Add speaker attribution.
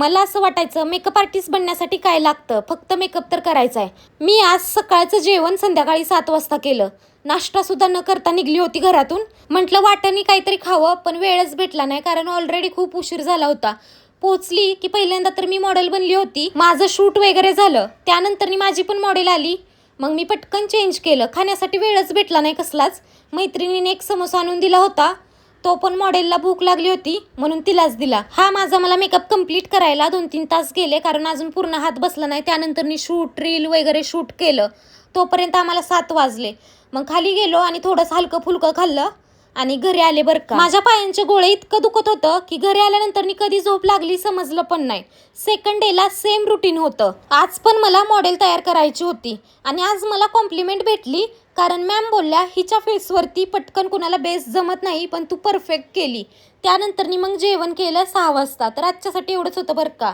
Speaker 1: मला असं वाटायचं मेकअप आर्टिस्ट बनण्यासाठी काय लागतं, फक्त मेकअप तर करायचा आहे. मी आज सकाळचं जेवण संध्याकाळी 7 वाजता केलं. नाश्तासुद्धा न करता निघली होती घरातून. म्हटलं वाटाणे काहीतरी खावं, पण वेळच भेटला नाही कारण ऑलरेडी खूप उशीर झाला होता. पोचली की पहिल्यांदा तर मी मॉडेल बनली होती. माझं शूट वगैरे झालं. त्यानंतर माझी पण मॉडेल आली. मग मी पटकन चेंज केलं. खाण्यासाठी वेळच भेटला नाही कसलाच. मैत्रिणीने एक समोसा आणून दिला होता. तो पण मॉडेलला भूक लागली होती म्हणून तिलाच दिला. हा माझा मला मेकअप कंप्लीट करायला 2-3 तास गेले कारण अजून पूर्ण हात बसला नाही. त्यानंतर मी शूट रील वगैरे शूट केलं. तोपर्यंत आम्हाला 7 वाजले. मग खाली गेलो आणि थोडंसं हलकं फुलकं खाल्लं आणि घरी आले बरं का. माझ्या पायांचे गोळे इतकं दुखत होतं की घरी आल्यानंतर कधी झोप लागली समजलं पण नाही. सेकंड डेला सेम रुटीन होतं. आज पण मला मॉडेल तयार करायची होती आणि आज मला कॉम्प्लिमेंट भेटली कारण मॅम बोलल्या हिच्या फेसवरती पटकन कुणाला बेस जमत नाही पण तू परफेक्ट केली. त्यानंतर मग जेवण केलं 6 वाजता. तर आजच्यासाठी एवढंच होतं बरं का.